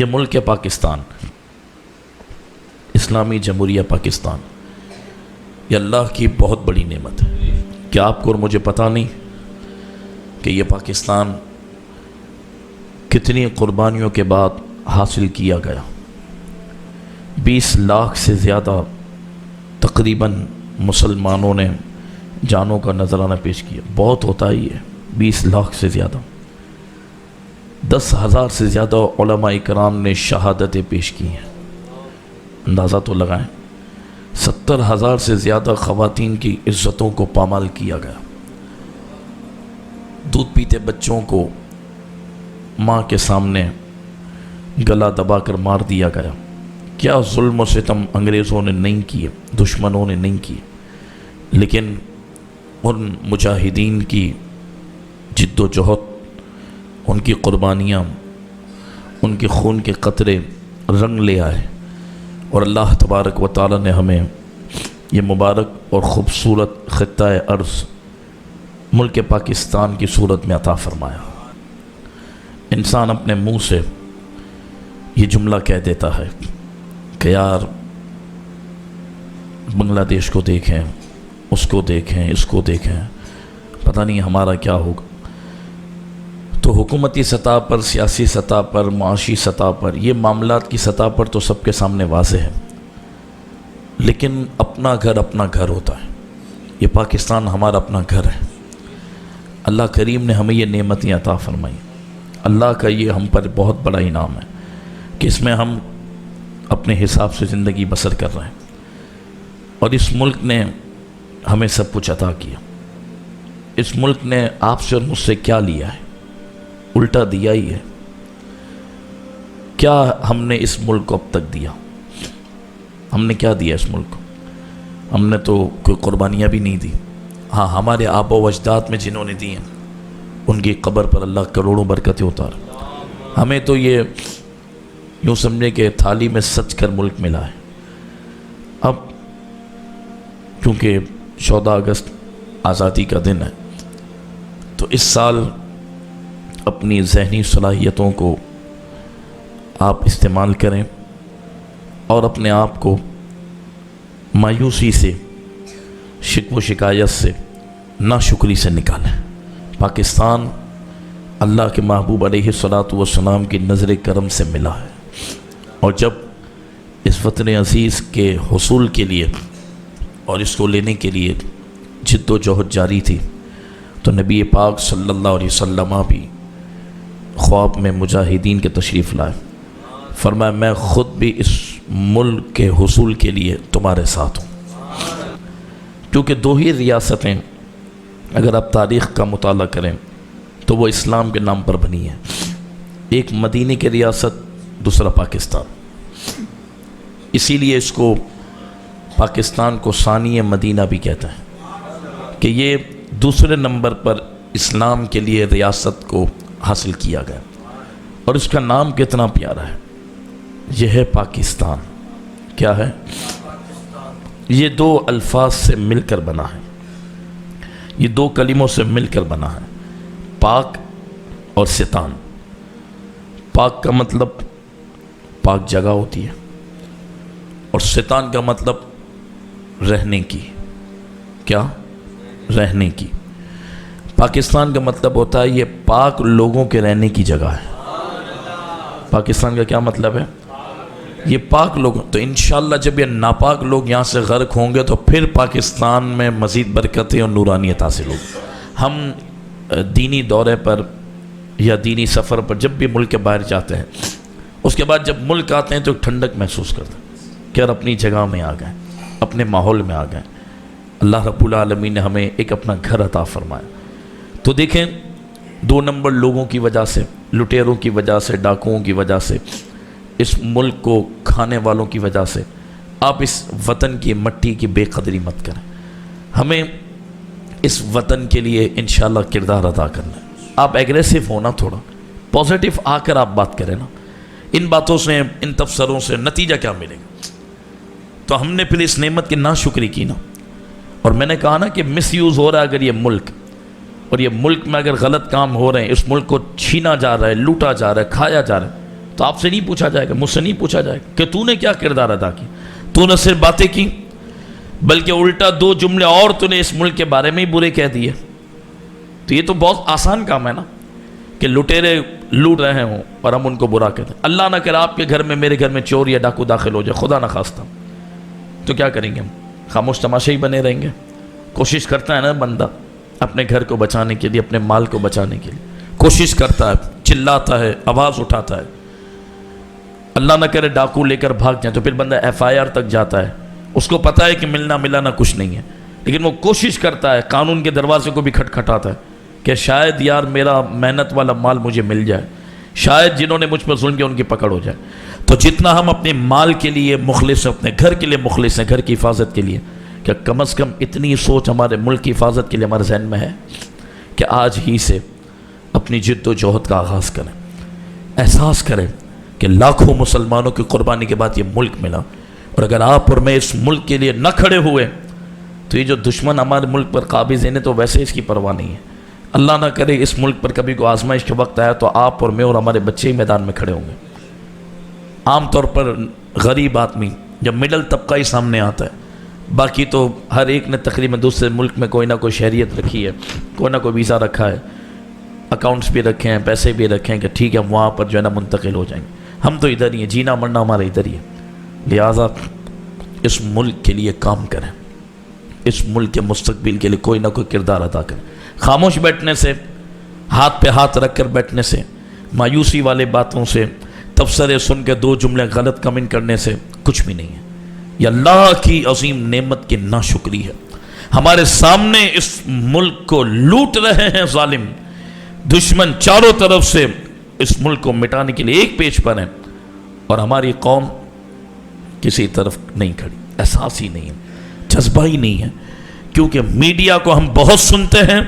یہ ملک ہے پاکستان، اسلامی جمہوریہ پاکستان، یہ اللہ کی بہت بڑی نعمت ہے۔ کیا آپ کو اور مجھے پتہ نہیں کہ یہ پاکستان کتنی قربانیوں کے بعد حاصل کیا گیا؟ 20 لاکھ سے زیادہ تقریباً مسلمانوں نے جانوں کا نذرانہ پیش کیا۔ بہت ہوتا ہی ہے 20 لاکھ سے زیادہ۔ 10,000 سے زیادہ علماء کرام نے شہادتیں پیش کی ہیں، اندازہ تو لگائیں۔ 70,000 سے زیادہ خواتین کی عزتوں کو پامال کیا گیا۔ دودھ پیتے بچوں کو ماں کے سامنے گلا دبا کر مار دیا گیا۔ کیا ظلم و ستم انگریزوں نے نہیں کیے، دشمنوں نے نہیں کیے، لیکن ان مجاہدین کی جد و جہد، ان کی قربانیاں، ان کے خون کے قطرے رنگ لے آئے، اور اللہ تبارک و تعالی نے ہمیں یہ مبارک اور خوبصورت خطہ ارض ملک پاکستان کی صورت میں عطا فرمایا۔ انسان اپنے منہ سے یہ جملہ کہہ دیتا ہے کہ یار بنگلہ دیش کو دیکھیں، اس کو دیکھیں، اس کو دیکھیں، پتہ نہیں ہمارا کیا ہوگا۔ تو حکومتی سطح پر، سیاسی سطح پر، معاشی سطح پر، یہ معاملات کی سطح پر تو سب کے سامنے واضح ہے، لیکن اپنا گھر ہوتا ہے۔ یہ پاکستان ہمارا اپنا گھر ہے۔ اللہ کریم نے ہمیں یہ نعمتیں عطا فرمائی۔ اللہ کا یہ ہم پر بہت بڑا انعام ہے کہ اس میں ہم اپنے حساب سے زندگی بسر کر رہے ہیں، اور اس ملک نے ہمیں سب کچھ عطا کیا۔ اس ملک نے آپ سے اور مجھ سے کیا لیا ہے؟ الٹا دیا ہی ہے۔ کیا ہم نے اس ملک کو اب تک دیا؟ ہم نے کیا دیا اس ملک کو؟ ہم نے تو کوئی قربانیاں بھی نہیں دی۔ ہاں، ہمارے آبا و اجداد میں جنہوں نے دی ہیں ان کی قبر پر اللہ کروڑوں برکتیں اتار۔ ہمیں تو یہ یوں سمجھے کہ تھالی میں سج کر ملک ملا ہے۔ اب کیونکہ 14 اگست آزادی کا دن ہے، تو اس سال اپنی ذہنی صلاحیتوں کو آپ استعمال کریں اور اپنے آپ کو مایوسی سے، شکوہ و شکایت سے، ناشکری سے نکالیں۔ پاکستان اللہ کے محبوب علیہ الصلاۃ والسلام کی نظر کرم سے ملا ہے، اور جب اس وطن عزیز کے حصول کے لیے اور اس کو لینے کے لیے جد و جہد جاری تھی، تو نبی پاک صلی اللہ علیہ وسلم بھی خواب میں مجاہدین کے تشریف لائے، فرمایا میں خود بھی اس ملک کے حصول کے لیے تمہارے ساتھ ہوں۔ کیونکہ 2 ہی ریاستیں اگر آپ تاریخ کا مطالعہ کریں تو وہ اسلام کے نام پر بنی ہیں، ایک مدینے کی ریاست، دوسرا پاکستان۔ اسی لیے اس کو پاکستان کو ثانی مدینہ بھی کہتے ہیں کہ یہ دوسرے نمبر پر اسلام کے لیے ریاست کو حاصل کیا گیا، اور اس کا نام کتنا پیارا ہے، یہ ہے پاکستان۔ کیا ہے؟ یہ 2 الفاظ سے مل کر بنا ہے، یہ 2 کلموں سے مل کر بنا ہے، پاک اور ستان۔ پاک کا مطلب پاک جگہ ہوتی ہے، اور ستان کا مطلب رہنے کی۔ کیا؟ رہنے کی۔ پاکستان کا مطلب ہوتا ہے یہ پاک لوگوں کے رہنے کی جگہ ہے۔ پاکستان کا کیا مطلب ہے؟ یہ پاک لوگ۔ تو انشاءاللہ جب یہ ناپاک لوگ یہاں سے غرق ہوں گے تو پھر پاکستان میں مزید برکتیں اور نورانیت حاصل ہوگی۔ ہم دینی دورے پر یا دینی سفر پر جب بھی ملک کے باہر جاتے ہیں، اس کے بعد جب ملک آتے ہیں تو ٹھنڈک محسوس کرتے ہیں کہ یار اپنی جگہ میں آ گئے، اپنے ماحول میں آ گئے۔ اللہ رب العالمین نے ہمیں ایک اپنا گھر عطا فرمایا۔ تو دیکھیں، 2 نمبر لوگوں کی وجہ سے، لٹیروں کی وجہ سے، ڈاکوؤں کی وجہ سے، اس ملک کو کھانے والوں کی وجہ سے آپ اس وطن کی مٹی کی بے قدری مت کریں۔ ہمیں اس وطن کے لیے انشاءاللہ کردار ادا کرنا ہے۔ آپ ایگریسو ہونا، تھوڑا پازیٹیو آ کر آپ بات کریں نا۔ ان باتوں سے، ان تبصروں سے نتیجہ کیا ملے گا؟ تو ہم نے پھر اس نعمت کی ناشکری کی نا، اور میں نے کہا نا کہ مس یوز ہو رہا ہے اگر یہ ملک، اور یہ ملک میں اگر غلط کام ہو رہے ہیں، اس ملک کو چھینا جا رہا ہے، لوٹا جا رہا ہے، کھایا جا رہا ہے، تو آپ سے نہیں پوچھا جائے گا, مجھ سے نہیں پوچھا جائے گا کہ تو نے کیا کردار ادا کی. تو نہ صرف باتیں کی بلکہ الٹا 2 جملے اور تو نے اس ملک کے بارے میں ہی برے کہہ دیے. تو یہ تو بہت آسان کام ہے نا کہ لٹیرے لوٹ رہے ہوں اور ہم ان کو برا کہتے ہیں. اللہ نہ کرے آپ کے گھر میں, میرے گھر میں چور یا ڈاکو داخل ہو جائے, خدا نہ خواستہ, تو کیا کریں گے ہم؟ خاموش تماشے ہی بنے رہیں گے؟ کوشش کرتا ہے نا بندہ اپنے گھر کو بچانے کے لیے, اپنے مال کو بچانے کے لیے کوشش کرتا ہے, چلاتا ہے, آواز اٹھاتا ہے. اللہ نہ کرے ڈاکو لے کر بھاگ جائیں تو پھر بندہ FIR تک جاتا ہے. اس کو پتا ہے کہ ملنا ملانا کچھ نہیں ہے, لیکن وہ کوشش کرتا ہے, قانون کے دروازے کو بھی کھٹکھٹاتا ہے کہ شاید یار میرا محنت والا مال مجھے مل جائے, شاید جنہوں نے مجھ پر ظلم کیا ان کی پکڑ ہو جائے. تو جتنا ہم اپنے مال کے لیے مخلص ہیں, اپنے گھر کے لیے مخلص ہیں, گھر کی حفاظت کے لیے, کیا کم از کم اتنی سوچ ہمارے ملک کی حفاظت کے لیے ہمارے ذہن میں ہے کہ آج ہی سے اپنی جد و جہد کا آغاز کریں, احساس کریں کہ لاکھوں مسلمانوں کی قربانی کے بعد یہ ملک ملا, اور اگر آپ اور میں اس ملک کے لیے نہ کھڑے ہوئے تو یہ جو دشمن ہمارے ملک پر قابض ہیں تو ویسے اس کی پرواہ نہیں ہے. اللہ نہ کرے اس ملک پر کبھی کوئی آزمائش کے وقت آیا تو آپ اور میں اور ہمارے بچے ہی میدان میں کھڑے ہوں گے. عام طور پر غریب آدمی جب مڈل طبقہ ہی سامنے آتا ہے, باقی تو ہر ایک نے تقریباً دوسرے ملک میں کوئی نہ کوئی شہریت رکھی ہے, کوئی نہ کوئی ویزا رکھا ہے, اکاؤنٹس بھی رکھے ہیں, پیسے بھی رکھے ہیں کہ ٹھیک ہے ہم وہاں پر جو ہے نا منتقل ہو جائیں گے. ہم تو ادھر ہی ہیں, جینا مرنا ہمارا ادھر ہی ہے. لہٰذا اس ملک کے لیے کام کریں, اس ملک کے مستقبل کے لیے کوئی نہ کوئی کردار ادا کریں. خاموش بیٹھنے سے, ہاتھ پہ ہاتھ رکھ کر بیٹھنے سے, مایوسی والے باتوں سے, تبصرے سن کے 2 جملے غلط کمنٹ کرنے سے کچھ بھی نہیں ہے. یہ اللہ کی عظیم نعمت کی ناشکری ہے. ہمارے سامنے اس ملک کو لوٹ رہے ہیں ظالم دشمن, چاروں طرف سے اس ملک کو مٹانے کے لیے ایک پیج پر ہیں, اور ہماری قوم کسی طرف نہیں کھڑی. احساس ہی نہیں ہے, جذبہ ہی نہیں ہے, کیونکہ میڈیا کو ہم بہت سنتے ہیں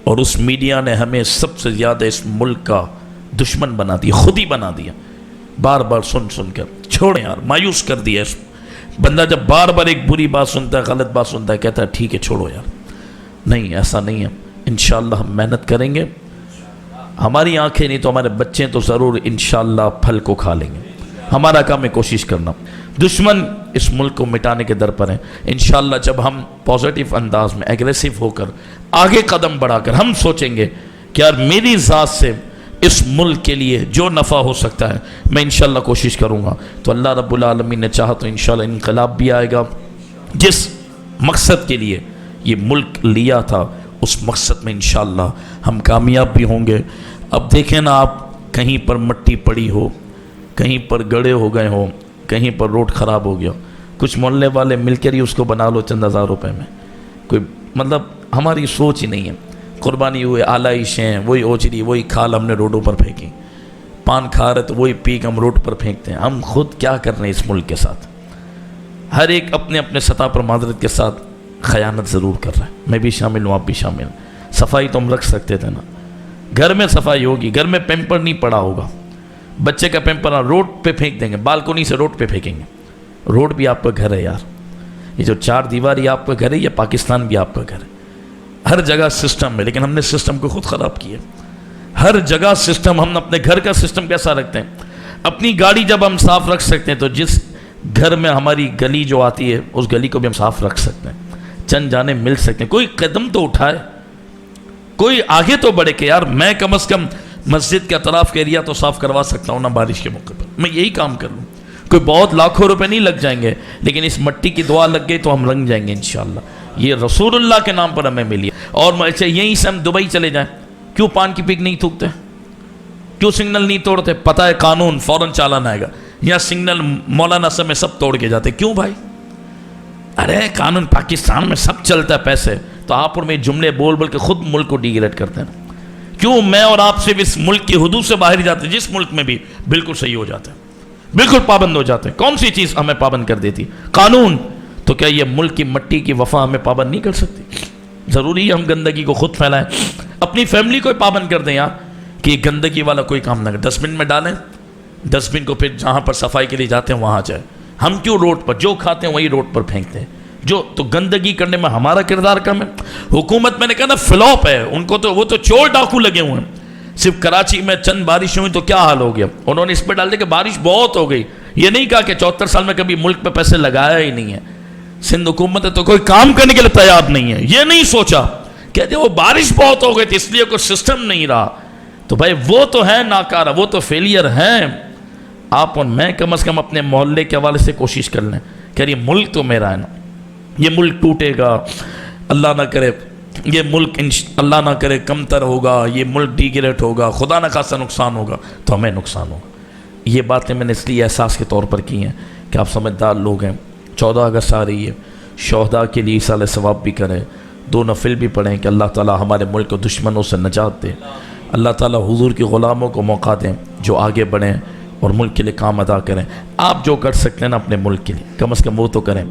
اور اس میڈیا نے ہمیں سب سے زیادہ اس ملک کا دشمن بنا دیا, خود ہی بنا دیا. بار بار سن سن کر چھوڑیں یار, مایوس کر دیا. بندہ جب بار بار ایک بری بات سنتا ہے, غلط بات سنتا ہے, کہتا ہے ٹھیک ہے چھوڑو یار. نہیں, ایسا نہیں ہے. انشاءاللہ ہم محنت کریں گے, ہماری آنکھیں نہیں تو ہمارے بچے تو ضرور انشاءاللہ پھل کو کھا لیں گے. ہمارا کام ہے کوشش کرنا. دشمن اس ملک کو مٹانے کے در پر ہیں. انشاءاللہ جب ہم پازیٹیو انداز میں ایگریسو ہو کر آگے قدم بڑھا کر ہم سوچیں گے کہ یار میری ذات سے اس ملک کے لیے جو نفع ہو سکتا ہے میں انشاءاللہ کوشش کروں گا, تو اللہ رب العالمین نے چاہا تو انشاءاللہ انقلاب بھی آئے گا. جس مقصد کے لیے یہ ملک لیا تھا اس مقصد میں انشاءاللہ ہم کامیاب بھی ہوں گے. اب دیکھیں نا, آپ کہیں پر مٹی پڑی ہو, کہیں پر گڑے ہو گئے ہوں, کہیں پر روڈ خراب ہو گیا, کچھ محلے والے مل کر ہی اس کو بنا لو چند ہزار روپے میں. کوئی مطلب ہماری سوچ ہی نہیں ہے. قربانی ہوئے آلائشیں, وہی اوجری, وہی کھال ہم نے روڈوں پر پھینکی. پان کھا رہے تو وہی پیک ہم روڈ پر پھینکتے ہیں. ہم خود کیا کر رہے ہیں اس ملک کے ساتھ؟ ہر ایک اپنے اپنے سطح پر معذرت کے ساتھ خیانت ضرور کر رہا ہے. میں بھی شامل ہوں, آپ بھی شامل ہیں. صفائی تو ہم رکھ سکتے تھے نا, گھر میں صفائی ہوگی, گھر میں پیمپر نہیں پڑا ہوگا, بچے کا پیمپر روڈ پہ پھینک دیں گے, بالکونی سے روڈ پہ پھینکیں گے. روڈ بھی آپ کا گھر ہے یار, یہ جو 4 دیواری آپ کا گھر ہے, یہ پاکستان بھی آپ کا گھر ہے. ہر جگہ سسٹم ہے, لیکن ہم نے سسٹم کو خود خراب کیا. ہر جگہ سسٹم, ہم اپنے گھر کا سسٹم کیسا رکھتے ہیں؟ اپنی گاڑی جب ہم صاف رکھ سکتے ہیں تو جس گھر میں ہماری گلی جو آتی ہے اس گلی کو بھی ہم صاف رکھ سکتے ہیں, چند جانے مل سکتے ہیں. کوئی قدم تو اٹھائے, کوئی آگے تو بڑھے کہ یار میں کم از کم مسجد کے اطراف کا ایریا تو صاف کروا سکتا ہوں نا بارش کے موقع پر, میں یہی کام کر لوں. کوئی بہت لاکھوں روپے نہیں لگ جائیں گے, لیکن اس مٹی کی دعا لگ گئی تو ہم رنگ جائیں گے انشاءاللہ. یہ رسول اللہ کے نام پر ہمیں ملی. اور یہیں سے ہم دبئی چلے جائیں, کیوں پان کی پیک نہیں تھوکتے, کیوں سگنل نہیں توڑتے؟ پتہ ہے قانون فوراً چالان آئے گا. یہاں سگنل مولانا سب میں سب توڑ کے جاتے, کیوں بھائی؟ ارے قانون پاکستان میں سب چلتا ہے, پیسے. تو آپ اور میں جملے بول بول کے خود ملک کو ڈیگریڈ کرتے ہیں. کیوں میں اور آپ صرف اس ملک کی حدود سے باہر جاتے ہیں, جس ملک میں بھی بالکل صحیح ہو جاتے ہیں, بالکل پابند ہو جاتے ہیں. کون سی چیز ہمیں پابند کر دیتی؟ قانون. تو کیا یہ ملک کی مٹی کی وفا ہمیں پابند نہیں کر سکتی؟ ضروری ہے ہم گندگی کو خود پھیلائیں, اپنی فیملی کو پابند کر دیں یار کہ گندگی والا کوئی کام نہ کرے. ڈسٹ بن میں ڈالیں, ڈسٹ بن کو پھر جہاں پر صفائی کے لیے جاتے ہیں وہاں جائے. ہم کیوں روڈ پر جو کھاتے ہیں وہی روڈ پر پھینکتے ہیں؟ جو تو گندگی کرنے میں ہمارا کردار کم ہے. حکومت میں نے کہا نا فلاپ ہے, ان کو تو وہ تو چور ڈاکو لگے ہوئے ہیں. صرف کراچی میں چند بارشیں ہوئی تو کیا حال ہو گیا. انہوں نے اس پہ ڈال دیا کہ بارش بہت ہو گئی. یہ نہیں کہا کہ 74 سال میں کبھی ملک پہ پیسے لگایا ہی نہیں ہے. سندھ حکومت ہے تو کوئی کام کرنے کے لیے تیار نہیں ہے. یہ نہیں سوچا کہتے وہ بارش بہت ہو گئی تھی اس لیے کوئی سسٹم نہیں رہا. تو بھائی وہ تو ہے ناکارہ, وہ تو فیلئر ہیں. آپ اور میں کم از کم اپنے محلے کے حوالے سے کوشش کر لیں کہ یہ ملک تو میرا ہے نا, یہ ملک ٹوٹے گا اللہ نہ کرے, یہ ملک اللہ نہ کرے کمتر ہوگا, یہ ملک ڈیگریٹ ہوگا, خدا نہ خاصا نقصان ہوگا تو ہمیں نقصان ہوگا. یہ باتیں میں نے اس لیے احساس کے طور پر کی ہیں کہ آپ سمجھدار لوگ ہیں. 14 اگست آ رہی ہے, شہداء کے لیے ایصال ثواب بھی کریں, 2 نفل بھی پڑھیں کہ اللہ تعالی ہمارے ملک کو دشمنوں سے نجات دے. اللہ تعالی حضور کے غلاموں کو موقع دیں جو آگے بڑھیں اور ملک کے لیے کام ادا کریں. آپ جو کر سکتے ہیں نا اپنے ملک کے لیے کم از کم وہ تو کریں.